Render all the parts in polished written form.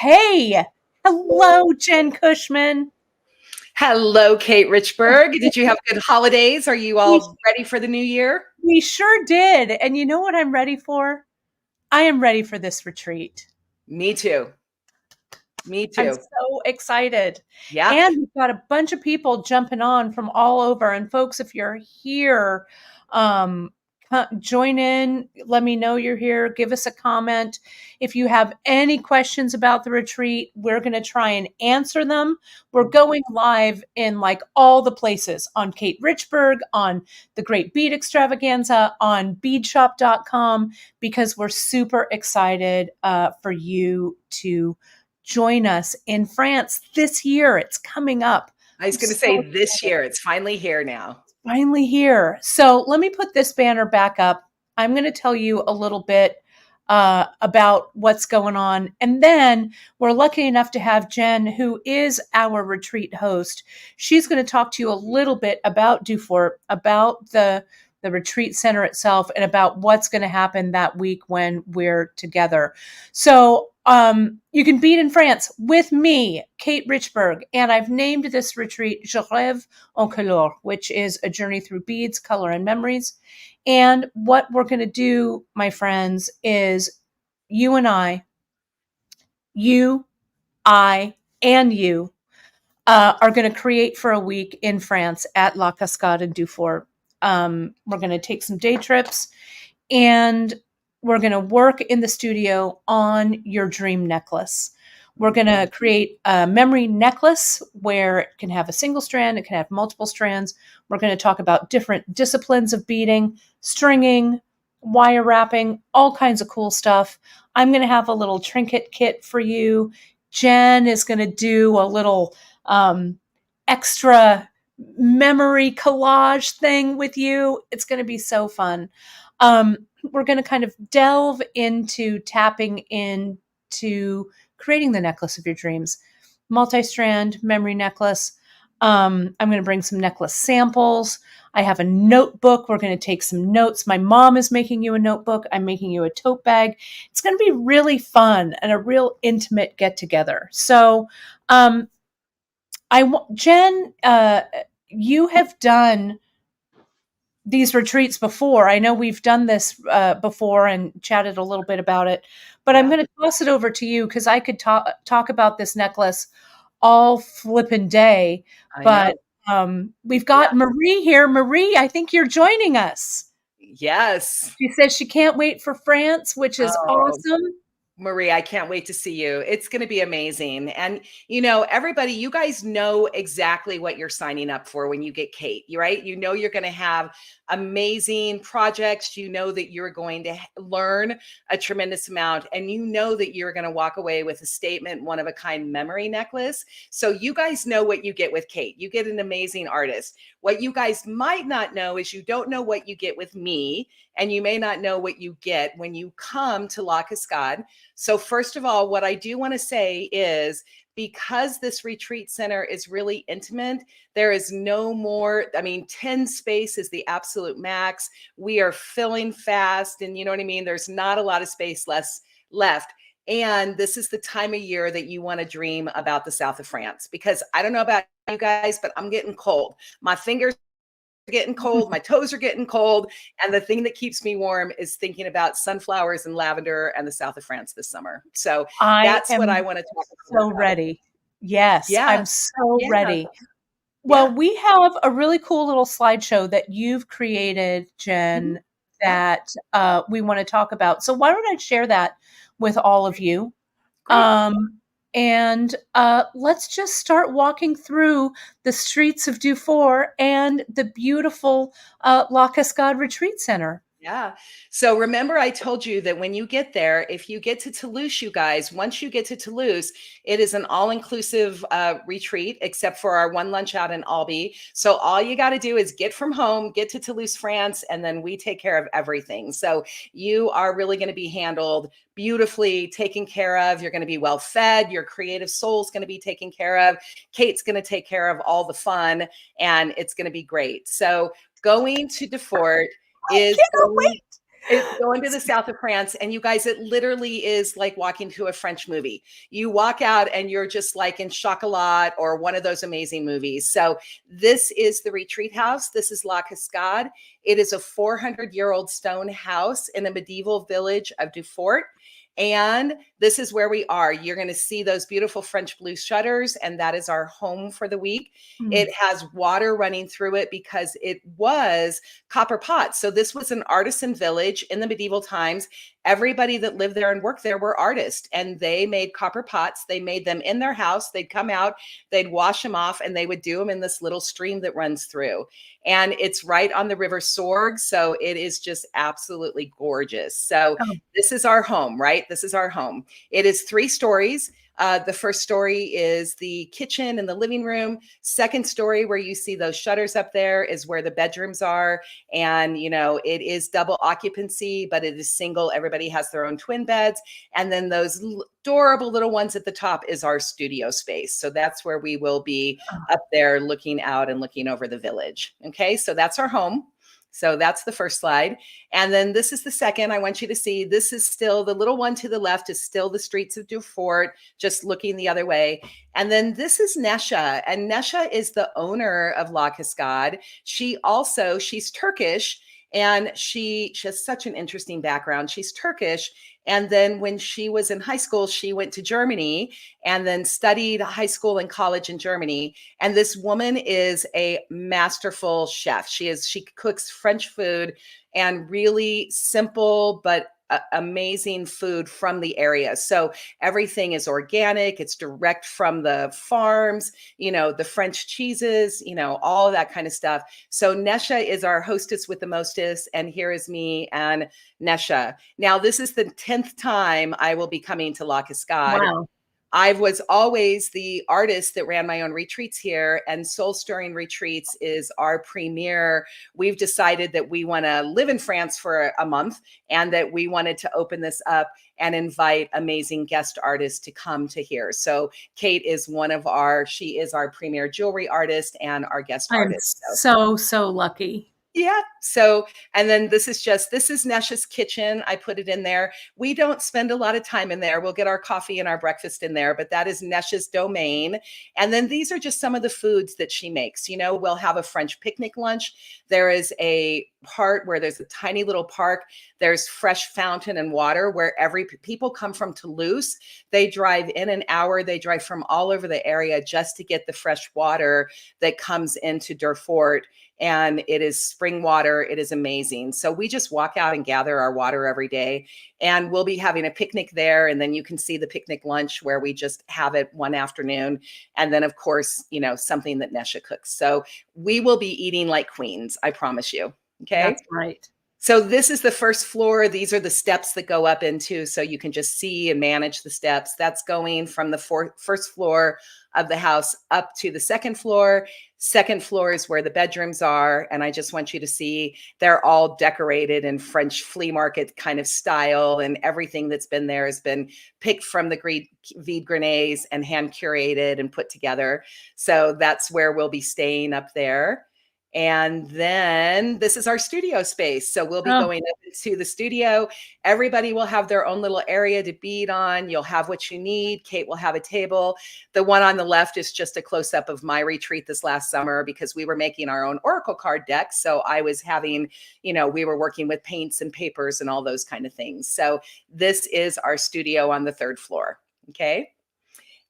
Hey, hello, Jen Cushman. Hello, Kate Richburg. Did you have good holidays? Are you We, all ready for the new year? we sure did. And you know what I'm ready for? I am ready for this retreat. Me too. Me I'm too. so excited. Yep. And we've got a bunch of people jumping on from all over. And folks, if you're here, um, join in. Let me know you're here. Give us a comment. If you have any questions about the retreat, we're going to try and answer them. We're going live in like all the places on Kate Richburg, on the Great Bead Extravaganza, on beadshop.com, because we're super excited for you to join us in France this year. It's coming up. I was I'm going to so say this excited. year. It's finally here now. Finally here. So let me put this banner back up. I'm going to tell you a little bit about what's going on. And then we're lucky enough to have Jen, who is our retreat host. She's going to talk to you a little bit about Durfort, about the retreat center itself, and about what's going to happen that week when we're together. So you can bead in France with me, Kate Richburg, and I've named this retreat Rêve en Couleur, which is a journey through beads, color, and memories. And what we're going to do, my friends, is you and you, I, and you are going to create for a week in France at La Cascade in Durfort. We're going to take some day trips and we're going to work in the studio on your dream necklace. We're going to create a memory necklace where it can have a single strand, it can have multiple strands. We're going to talk about different disciplines of beading, stringing, wire wrapping, all kinds of cool stuff. I'm going to have a little trinket kit for you. Jen is going to do a little extra memory collage thing with you. It's going to be so fun. We're going to kind of delve into tapping into creating the necklace of your dreams. Multi-strand memory necklace. I'm going to bring some necklace samples. I have a notebook. We're going to take some notes. My mom is making you a notebook. I'm making you a tote bag. It's going to be really fun and a real intimate get together. So, Jen, you have done these retreats before. I know we've done this before and chatted a little bit about it, but I'm Yeah. going to toss it over to you because I could talk about this necklace all flippin' day. I But know. we've Yeah. got Marie here. Marie, I think you're joining us. Yes. She says she can't wait for France, which is Oh, awesome. Marie, I can't wait to see you. It's going to be amazing. And, everybody, you guys know exactly what you're signing up for when you get Kate, right? You know you're going to have amazing projects. You know that you're going to learn a tremendous amount. And you know that you're going to walk away with a statement, one of a kind memory necklace. So you guys know what you get with Kate. You get an amazing artist. What you guys might not know is you don't know what you get with me. And you may not know what you get when you come to La Cascade. So first of all, what I do want to say is because this retreat center is really intimate, there is no more, 10 space is the absolute max. We are filling fast and you know what I mean? There's not a lot of space left. And this is the time of year that you want to dream about the south of France because I don't know about you guys, but I'm getting cold. My fingers getting cold, my toes are getting cold, and the thing that keeps me warm is thinking about sunflowers and lavender and the south of France this summer. So I that's what I am want to talk so about. ready. Yes, Yeah, I'm so yeah, ready. yeah. Well, we have a really cool little slideshow that you've created, Mhm. Jen, Yeah, that we want to talk about. So why don't I share that with all of great, you? great. And let's just start walking through the streets of Durfort and the beautiful La Cascade Retreat Center. Yeah. So remember, I told you that when you get there, if you get to Toulouse, you guys, once you get to Toulouse, it is an all-inclusive retreat, except for our one lunch out in Albi. So all you got to do is get from home, get to Toulouse, France, and then we take care of everything. So you are really going to be handled beautifully, taken care of. You're going to be well fed. Your creative soul is going to be taken care of. Kate's going to take care of all the fun, and it's going to be great. So going to Durfort I is cannot going wait. It's going to the south of France, and you guys, it literally is like walking to a French movie. You walk out and you're just like in Chocolat or one of those amazing movies. So this is the retreat house. This is La Cascade. It is a 400-year-old stone house in a medieval village of Durfort. And this is where we are. You're going to see those beautiful French blue shutters, and that is our home for the week. Mm. It has water running through it because it was copper pots. So this was an artisan village in the medieval times. Everybody that lived there and worked there were artists, and they made copper pots. They made them in their house. They'd come out, they'd wash them off, and they would do them in this little stream that runs through. And it's right on the River Sorgue. So it is just absolutely gorgeous. So Oh, this is our home, right? This is our home. It is 3 stories. The first story is the kitchen and the living room. Second story, where you see those shutters up there, is where the bedrooms are. And, you know, it is double occupancy, but it is single. Everybody has their own twin beds. And then those adorable little ones at the top is our studio space. So that's where we will be up there looking out and looking over the village. Okay, so that's our home. So that's the first slide. And then this is the second. I want you to see, this is still the little one to the left is still the streets of Durfort, just looking the other way. And then this is Nesha, and Nesha is the owner of La Cascade. She's Turkish, and she has such an interesting background. She's Turkish. And then when she was in high school, she went to Germany and then studied high school and college in Germany. And this woman is a masterful chef. She cooks French food and really simple but amazing food from the area. So everything is organic. It's direct from the farms, you know, the French cheeses, you know, all of that kind of stuff. So Nesha is our hostess with the mostest. And here is me and Nesha. Now, this is the 10th time I will be coming to La Cascade. wow. I was always the artist that ran my own retreats here, and Soul Stirring Retreats is our premier. We've decided that we want to live in France for a month, and that we wanted to open this up and invite amazing guest artists to come to here. So Kate is she is our premier jewelry artist and our guest I am artist. so lucky. Yeah. So, and then this is Nesha's kitchen. I put it in there. We don't spend a lot of time in there. We'll get our coffee and our breakfast in there, but that is Nesha's domain. And then these are just some of the foods that she makes. You know, we'll have a French picnic lunch. There is a part where there's a tiny little park. There's fresh fountain and water where people come from Toulouse. They drive in an hour. They drive from all over the area just to get the fresh water that comes into Durfort. And it is spring water. It is amazing. So we just walk out and gather our water every day, and we'll be having a picnic there. And then you can see the picnic lunch where we just have it one afternoon. And then, of course, you know, something that Nesha cooks. So we will be eating like queens, I promise you. Okay. That's right. So this is the first floor. These are the steps that go up into, so you can just see and manage the steps. That's going from the first floor of the house up to the second floor. Second floor is where the bedrooms are. And I just want you to see they're all decorated in French flea market kind of style, and everything that's been there has been picked from the vide grenades and hand curated and put together. So that's where we'll be staying up there. And then this is our studio space. So we'll be going up into the studio. Everybody will have their own little area to bead on. You'll have what you need. Kate will have a table. The one on the left is just a close-up of my retreat this last summer, because we were making our own Oracle card deck. So I was having, you know, we were working with paints and papers and all those kind of things. So this is our studio on the 3rd floor. Okay.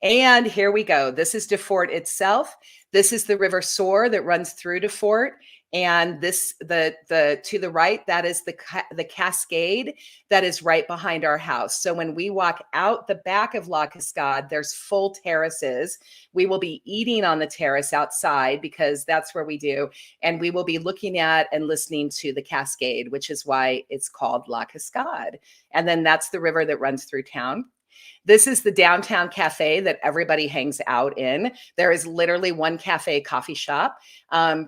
And here we go. This is Durfort itself. This is the River Sorgue that runs through Durfort. And this, to the right, that is the Cascade that is right behind our house. So when we walk out the back of La Cascade, there's full terraces. We will be eating on the terrace outside, because that's where we do. And we will be looking at and listening to the Cascade, which is why it's called La Cascade. And then that's the river that runs through town. This is the downtown cafe that everybody hangs out in. There is literally one cafe coffee shop.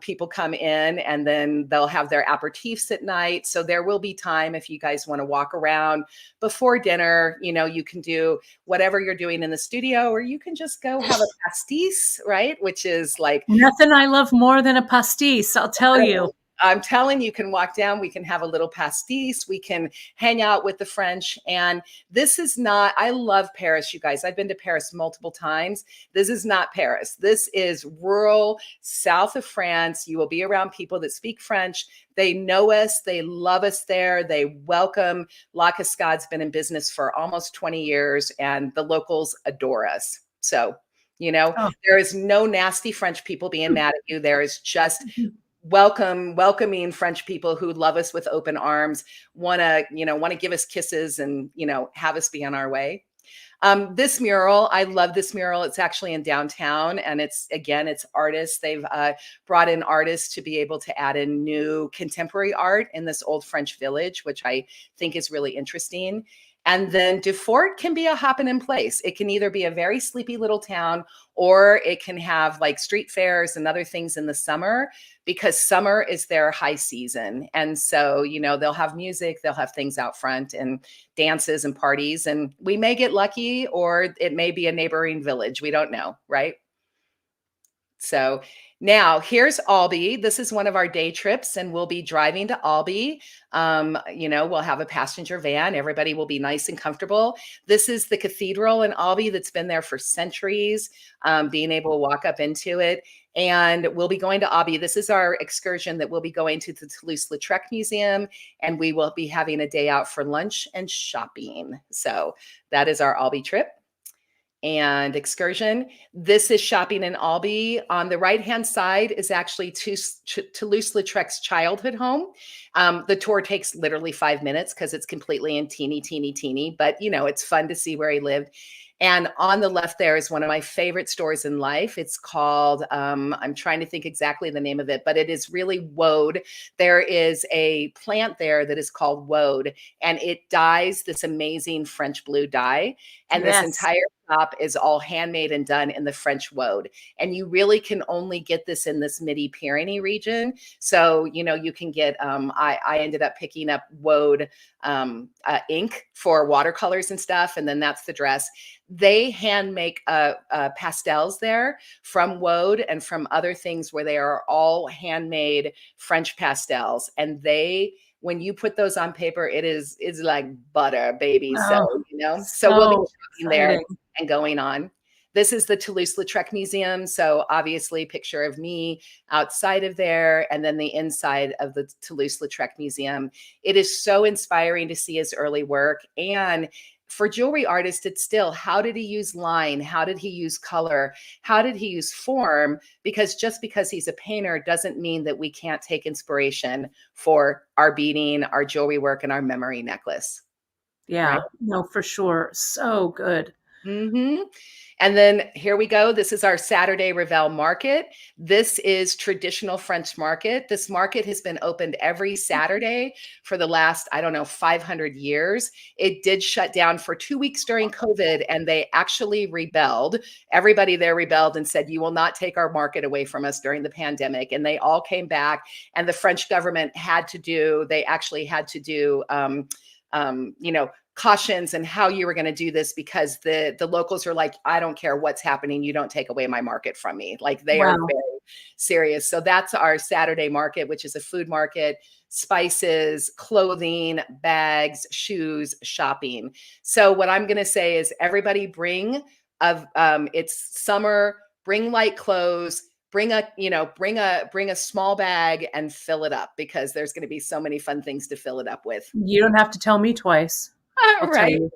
People come in and then they'll have their aperitifs at night. So there will be time if you guys want to walk around before dinner. You know, you can do whatever you're doing in the studio, or you can just go have a pastis, right? Which is like nothing I love more than a pastis, I'll tell you. I'm telling you, can walk down, we can have a little pastis, we can hang out with the French. And this is not, I love Paris, you guys. I've been to Paris multiple times. This is not Paris. This is rural south of France. You will be around people that speak French. They know us, they love us there. They welcome. La Cascade's been in business for almost 20 years, and the locals adore us. So, Oh. there is no nasty French people being mad at you. There is just welcoming French people who love us with open arms, want to give us kisses and, have us be on our way. This mural, I love this mural. It's actually in downtown, and it's artists. They've brought in artists to be able to add in new contemporary art in this old French village, which I think is really interesting. And then Durfort can be a hopping in place. It can either be a very sleepy little town, or it can have like street fairs and other things in the summer, because summer is their high season. And so, they'll have music, they'll have things out front and dances and parties. And we may get lucky, or it may be a neighboring village. We don't know, right? So now here's Albee. This is one of our day trips, and we'll be driving to Albee. We'll have a passenger van. Everybody will be nice and comfortable. This is the cathedral in Albee that's been there for centuries, being able to walk up into it. And we'll be going to Albee. This is our excursion that we'll be going to the Toulouse-Lautrec Museum, and we will be having a day out for lunch and shopping. So that is our Albee trip and excursion. This is shopping in Albee. On the right-hand side is actually Toulouse-Lautrec's childhood home. The tour takes literally 5 minutes because it's completely in teeny, but it's fun to see where he lived. And on the left there is one of my favorite stores in life. It's called, I'm trying to think exactly the name of it, but it is really woad. There is a plant there that is called woad, and it dyes this amazing French blue dye. And this entire shop is all handmade and done in the French woad. And you really can only get this in this Midi-Pyrenees region. So, you can get, I ended up picking up woad ink for watercolors and stuff. And then that's the dress. They hand make pastels there from woad and from other things, where they are all handmade French pastels. And when you put those on paper, it's like butter, baby. Oh, So we'll be so shopping there exciting. and going on. This is the Toulouse-Lautrec Museum. So obviously picture of me outside of there, and then the inside of the Toulouse-Lautrec Museum. It is so inspiring to see his early work. And for jewelry artists, it's still, how did he use line? How did he use color? How did he use form? Because just because he's a painter doesn't mean that we can't take inspiration for our beading, our jewelry work, and our memory necklace. Yeah, Right? no, for sure. So good. Mm-hmm. And then here we go. This is our Saturday Revel market. This is traditional French market. This market has been opened every Saturday for the last, 500 years. It did shut down for 2 weeks during COVID, and they actually rebelled. Everybody there rebelled and said, you will not take our market away from us during the pandemic. And they all came back, and the French government they actually had to do, cautions and how you were going to do this, because the locals are like, I don't care what's happening, you don't take away my market from me. Like, they are very serious. So that's our Saturday market, which is a food market, spices, clothing, bags, shoes, shopping. So what I'm going to say is, everybody it's summer, bring light clothes, bring a small bag and fill it up, because there's going to be so many fun things to fill it up with. You don't have to tell me twice. I'll tell Right. you.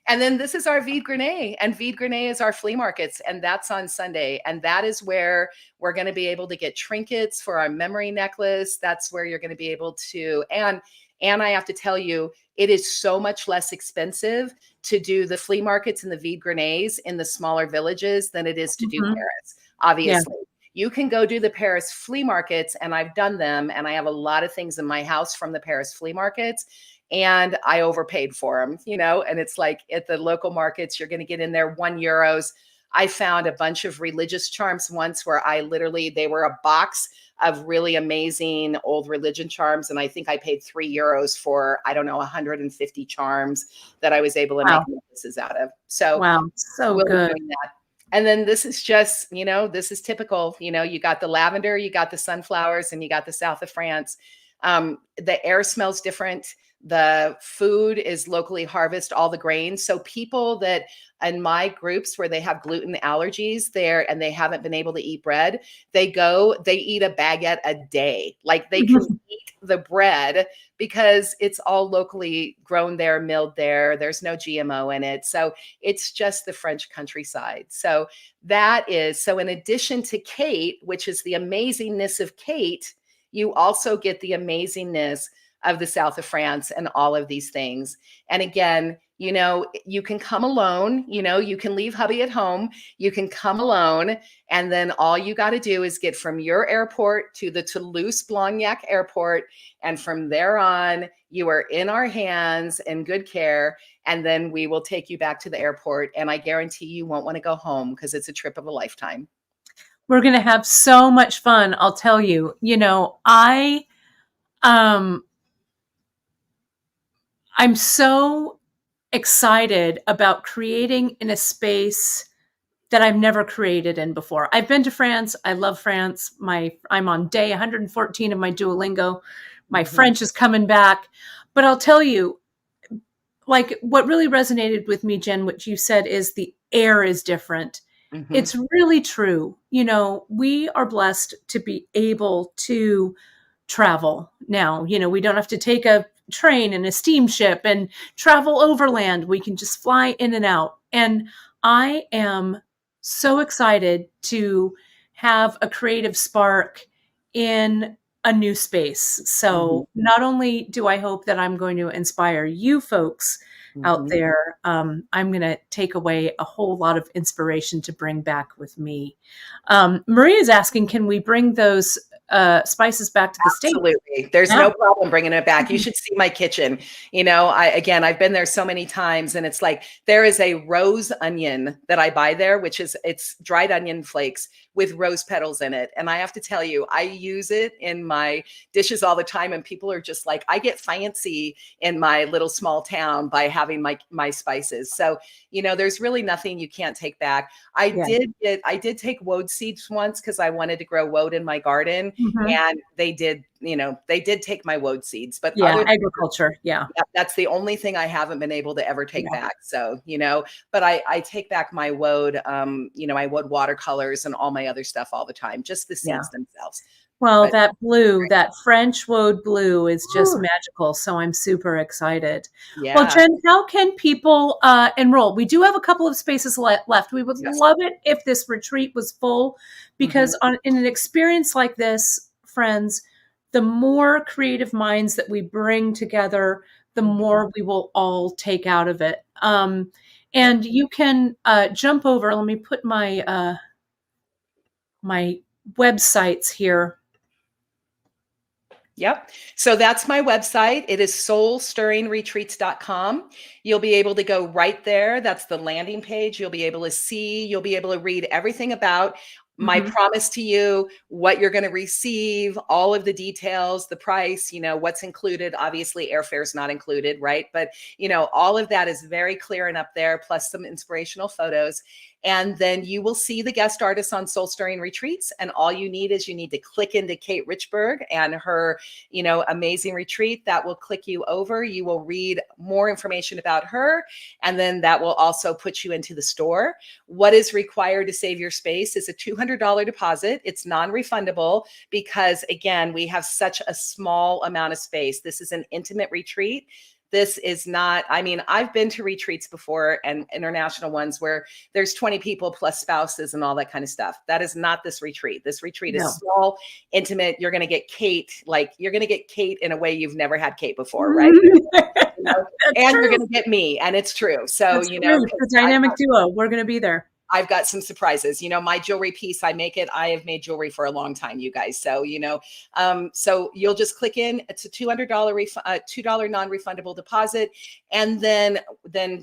And then this is our Vide Grenay, and Vide Grenay is our flea markets, and that's on Sunday. And that is where we're going to be able to get trinkets for our memory necklace. That's where you're going to be able to, and I have to tell you, it is so much less expensive to do the flea markets and the Vide Grenays in the smaller villages than it is to do Paris, obviously. Yeah. You can go do the Paris flea markets, and I've done them, and I have a lot of things in my house from the Paris flea markets. And I overpaid for them, and it's like, at the local markets, you're going to get in there €1. I found a bunch of religious charms once where they were a box of really amazing old religion charms. And I think I paid €3 for, 150 charms that I was able to make necklaces out of. So so we'll good. be doing that. And then this is just, this is typical. You got the lavender, you got the sunflowers, and you got the south of France. The air smells different. The food is locally harvested, all the grains. So people that in my groups where they have gluten allergies there and they haven't been able to eat bread, they eat a baguette a day. Like they can eat the bread because it's all locally grown there, milled there. There's no GMO in it. So it's just the French countryside. So so in addition to Kate, which is the amazingness of Kate, you also get the amazingness of the south of France and all of these things. And again, you can come alone, you can leave hubby at home, you can come alone. And then all you got to do is get from your airport to the Toulouse-Blagnac airport. And from there on, you are in our hands in good care. And then we will take you back to the airport. And I guarantee you won't want to go home because it's a trip of a lifetime. We're going to have so much fun. I'll tell you, I'm so excited about creating in a space that I've never created in before. I've been to France. I love France. I'm on day 114 of my Duolingo. My French is coming back. But I'll tell you, like what really resonated with me, Jen, what you said is the air is different. It's really true. We are blessed to be able to travel now. We don't have to take a train and a steamship and travel overland. We can just fly in and out. And I am so excited to have a creative spark in a new space. So not only do I hope that I'm going to inspire you folks out there, I'm going to take away a whole lot of inspiration to bring back with me. Maria's asking, can we bring those spices back to the States? Absolutely. There's no problem bringing it back. You should see my kitchen. I've been there so many times, and it's like there is a rose onion that I buy there, it's dried onion flakes with rose petals in it. And I have to tell you, I use it in my dishes all the time. And people are just like, I get fancy in my little small town by having my spices. So, there's really nothing you can't take back. I did take woad seeds once because I wanted to grow woad in my garden. And they did take my woad seeds, but agriculture. That's the only thing I haven't been able to ever take back. So, but I take back my woad, my woad watercolors and all my other stuff all the time, just the seeds themselves. Well, that blue, that French woad blue is just magical. So I'm super excited. Yeah. Well, Jen, how can people enroll? We do have a couple of spaces left. We would love it if this retreat was full, because in an experience like this, friends, the more creative minds that we bring together, the more we will all take out of it. And you can jump over. Let me put my my websites here. Yep. So that's my website. It is soulstirringretreats.com. You'll be able to go right there. That's the landing page. You'll be able to read everything about my promise to you, what you're going to receive, all of the details, the price, what's included. Obviously, airfare is not included, right? But, all of that is very clear and up there, plus some inspirational photos. And then you will see the guest artists on Soul Stirring Retreats. And all you need to click into Kate Richberg and her, amazing retreat. That will click you over. You will read more information about her. And then that will also put you into the store. What is required to save your space is a $200 deposit. It's non-refundable because, again, we have such a small amount of space. This is an intimate retreat. This is not, I've been to retreats before and international ones where there's 20 people plus spouses and all that kind of stuff. That is not this retreat. This retreat is small, intimate. You're going to get Kate, in a way you've never had Kate before, right? And true. You're going to get me, and it's true. So, the dynamic duo, we're going to be there. I've got some surprises. My jewelry piece, I have made jewelry for a long time, you guys. So, so you'll just click in. It's a $200 $2 non-refundable deposit. And then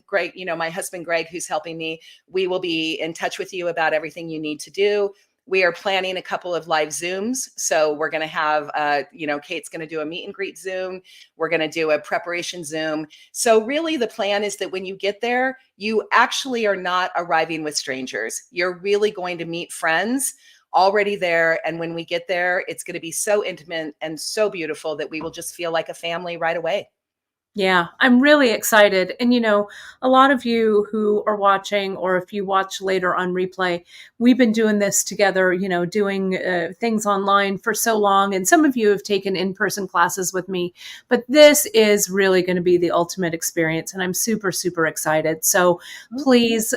Greg, my husband, Greg, who's helping me, we will be in touch with you about everything you need to do. We are planning a couple of live Zooms. So we're going to have, Kate's going to do a meet and greet Zoom. We're going to do a preparation Zoom. So really the plan is that when you get there, you actually are not arriving with strangers. You're really going to meet friends already there. And when we get there, it's going to be so intimate and so beautiful that we will just feel like a family right away. Yeah, I'm really excited. And, a lot of you who are watching, or if you watch later on replay, we've been doing this together, doing things online for so long. And some of you have taken in-person classes with me, but this is really going to be the ultimate experience. And I'm super, super excited. So please,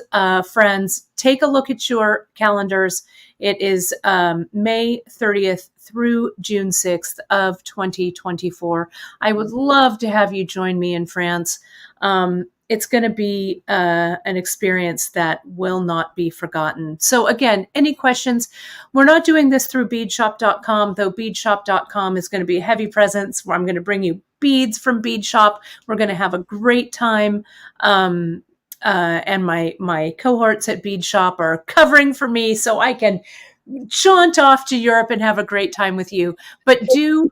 friends, take a look at your calendars. It is May 30th through June 6th of 2024. I would love to have you join me in France. It's going to be an experience that will not be forgotten. So again, any questions? We're not doing this through beadshop.com, though beadshop.com is going to be a heavy presence where I'm going to bring you beads from Bead Shop. We're going to have a great time. And my cohorts at Bead Shop are covering for me so I can jaunt off to Europe and have a great time with you. But do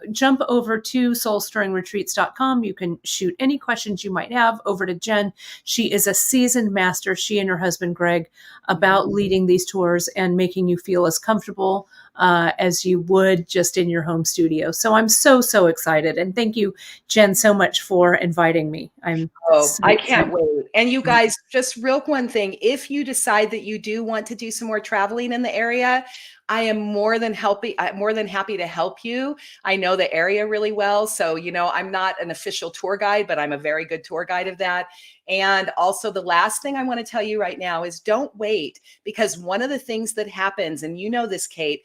jump over to soulstirringretreats.com. You can shoot any questions you might have over to Jen. She is a seasoned master, she and her husband Greg, about leading these tours and making you feel as comfortable as you would just in your home studio. So I'm so, so excited. And thank you, Jen, so much for inviting me. I can't wait. And you guys, just real one thing, if you decide that you do want to do some more traveling in the area, I am more than happy to help you. I know the area really well. So, I'm not an official tour guide, but I'm a very good tour guide of that. And also the last thing I want to tell you right now is don't wait, because one of the things that happens, and you know this, Kate,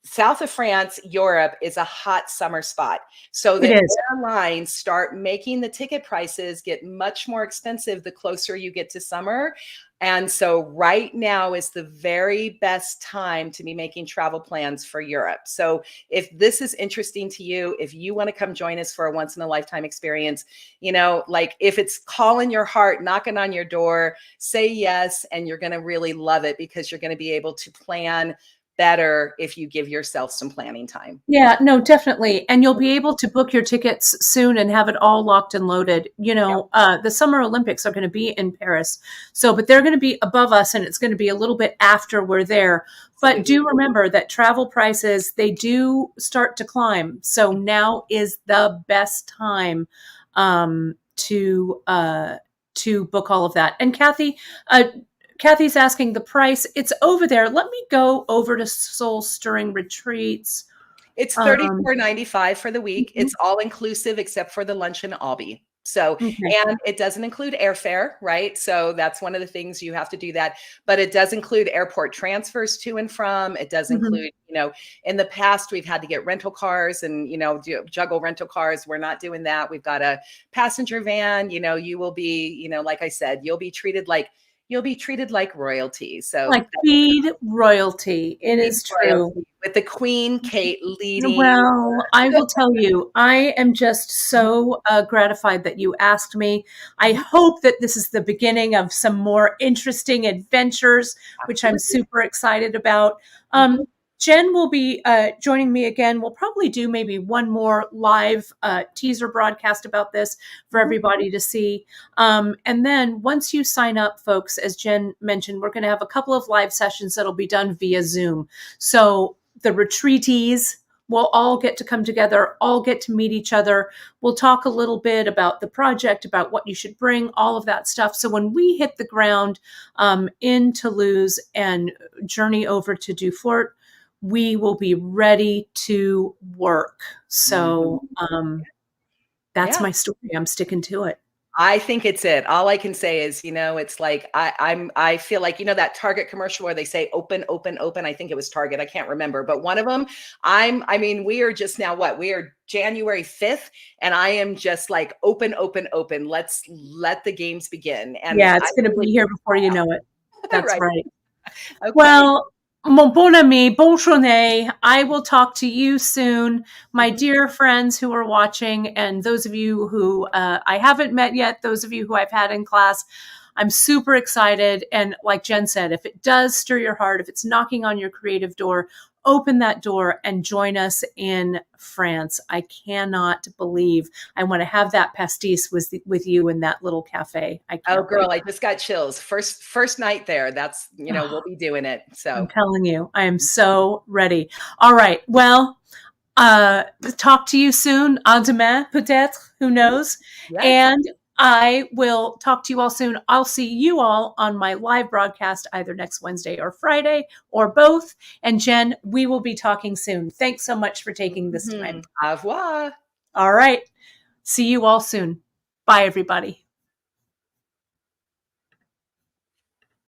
south of France, Europe is a hot summer spot. So the airlines start making the ticket prices get much more expensive the closer you get to summer. And so right now is the very best time to be making travel plans for Europe. So if this is interesting to you, if you want to come join us for a once in a lifetime experience, if it's calling your heart, knocking on your door, say yes, and you're going to really love it, because you're going to be able to plan better if you give yourself some planning time. Yeah, no, definitely. And you'll be able to book your tickets soon and have it all locked and loaded. The Summer Olympics are going to be in Paris. But they're going to be above us, and it's going to be a little bit after we're there. But do remember that travel prices, they do start to climb. So now is the best time to book all of that. And Kathy's asking the price. It's over there. Let me go over to Soul Stirring Retreats. It's $34.95 for the week. It's all inclusive except for the lunch and Albi. So, and it doesn't include airfare, right? So that's one of the things, you have to do that. But it does include airport transfers to and from. It does include, in the past, we've had to get rental cars and, juggle rental cars. We're not doing that. We've got a passenger van. You will be, like I said, you'll be treated like royalty. So like bead royalty. It is true. With the Queen Kate leading. Well, I will tell you, I am just so gratified that you asked me. I hope that this is the beginning of some more interesting adventures, which I'm super excited about. Jen will be joining me again. We'll probably do maybe one more live teaser broadcast about this for everybody to see. And then once you sign up, folks, as Jen mentioned, we're going to have a couple of live sessions that'll be done via Zoom. So the retreatees will all get to come together, all get to meet each other. We'll talk a little bit about the project, about what you should bring, all of that stuff. So when we hit the ground in Toulouse and journey over to Durfort, we will be ready to work. So that's my story. I'm sticking to it. I think it's it. All I can say is, it's like, I feel like, that Target commercial where they say open, open, open. I think it was Target. I can't remember, but one of them, we are just now we are January 5th, and I am just like open, open, open. Let's let the games begin. And it's going to be here before you know it. That's right. Okay. Well, mon bon ami, bonne journée. I will talk to you soon, my dear friends who are watching, and those of you who I haven't met yet, those of you who I've had in class. I'm super excited. And like Jen said, if it does stir your heart, if it's knocking on your creative door, open that door and join us in France. I cannot believe I want to have that pastis with you in that little cafe. I Oh, can't girl, wait. I just got chills. First night there. That's, we'll be doing it. I'm So, telling you, I am so ready. All right. Well, talk to you soon. À demain, peut-être. Who knows? yes. And I will talk to you all soon. I'll see you all on my live broadcast either next Wednesday or Friday or both. And Jen, we will be talking soon. Thanks so much for taking this time. Au revoir. All right. See you all soon. Bye, everybody.